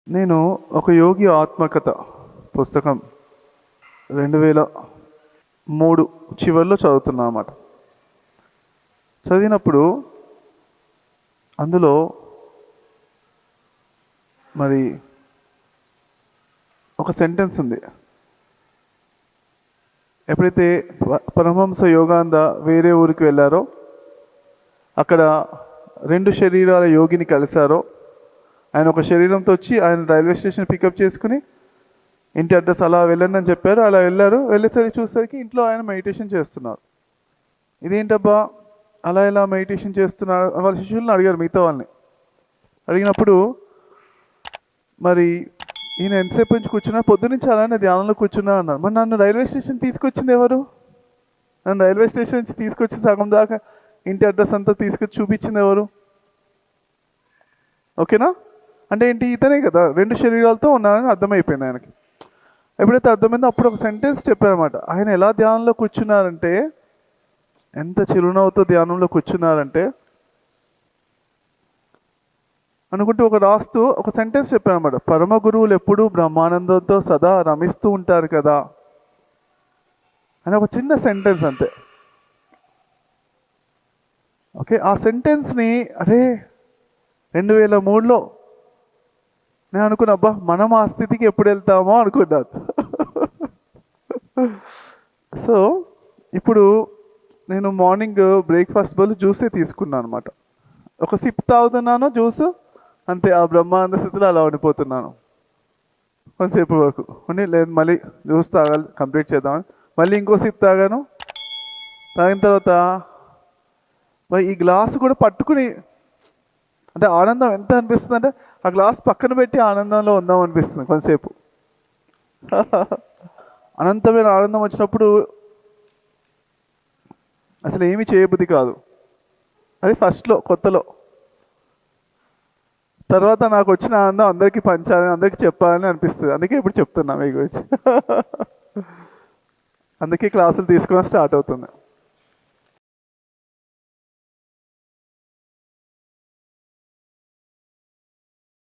నేను ఒక యోగి ఆత్మకథ పుస్తకం 2003 చివరిలో చదువుతున్నా అన్నమాట. చదివినప్పుడు అందులో మరి ఒక సెంటెన్స్ ఉంది. ఎప్పుడైతే పరమహంస యోగానంద వేరే ఊరికి వెళ్ళారో, అక్కడ 2 శరీరాల యోగిని కలిశారో, ఆయన ఒక శరీరంతో వచ్చి ఆయన రైల్వే స్టేషన్ పికప్ చేసుకుని ఇంటి అడ్రస్ అలా వెళ్ళండి అని చెప్పారు. అలా వెళ్ళారు. వెళ్ళేసరికి చూసేసరికి ఇంట్లో ఆయన మెడిటేషన్ చేస్తున్నారు. ఇదేంటబ్బా అలా ఎలా మెడిటేషన్ చేస్తున్నారు వాళ్ళ శిష్యులను అడిగారు, మిగతా వాళ్ళని అడిగినప్పుడు మరి ఈయన ఎంతసేపు నుంచి కూర్చున్నా, పొద్దునుంచి అలానే ధ్యానంలో కూర్చున్నా అన్నారు. మరి నన్ను రైల్వే స్టేషన్ తీసుకొచ్చింది ఎవరు? నన్ను రైల్వే స్టేషన్ నుంచి తీసుకొచ్చి సగం దాకా ఇంటి అడ్రస్ అంతా తీసుకొచ్చి చూపించింది ఎవరు? ఓకేనా? అంటే ఏంటి, ఇతనే కదా 2 శరీరాలతో ఉన్నారని అర్థమైపోయింది ఆయనకి. ఎప్పుడైతే అర్థమైందో అప్పుడు ఒక సెంటెన్స్ చెప్పారన్నమాట. ఆయన ఎలా ధ్యానంలో కూర్చున్నారంటే, ఎంత చిరునవ్వుతో ధ్యానంలో కూర్చున్నారంటే అనుకుంటూ రాస్తూ ఒక సెంటెన్స్ చెప్పారన్నమాట. పరమ గురువులు ఎప్పుడూ బ్రహ్మానందంతో సదా రమిస్తూ ఉంటారు కదా అని ఒక చిన్న సెంటెన్స్ అంతే. ఓకే, ఆ సెంటెన్స్ని 2003లో నేను అనుకున్నా, అబ్బా మనం ఆ స్థితికి ఎప్పుడు వెళ్తామో అనుకున్నాను. సో ఇప్పుడు నేను మార్నింగ్ బ్రేక్ఫాస్ట్ బదులు జ్యూసే తీసుకున్నాను అనమాట. ఒక సిప్ తాగుతున్నాను జ్యూస్, అంతే. ఆ బ్రహ్మానంద స్థితిలో అలా ఉండిపోతున్నాను కొంతసేపు వరకు. లేదు మళ్ళీ జ్యూస్ తాగాలి, కంప్లీట్ చేద్దామని మళ్ళీ ఇంకో సిప్ తాగాను. తాగిన తర్వాత ఈ గ్లాసు కూడా పట్టుకుని, అంటే ఆనందం ఎంత అనిపిస్తుంది అంటే ఆ గ్లాస్ పక్కన పెట్టి ఆనందంలో ఉందాం అనిపిస్తుంది కొంతసేపు. అనంతమైన ఆనందం వచ్చినప్పుడు అసలు ఏమీ చేయబుద్ధి కాదు. అది ఫస్ట్లో కొత్తలో. తర్వాత నాకు వచ్చిన ఆనందం అందరికీ పంచాలని, అందరికీ చెప్పాలని అనిపిస్తుంది. అందుకే ఇప్పుడు చెప్తున్నా మీ గురించి. అందుకే క్లాసులు తీసుకోవడం స్టార్ట్ అవుతుంది.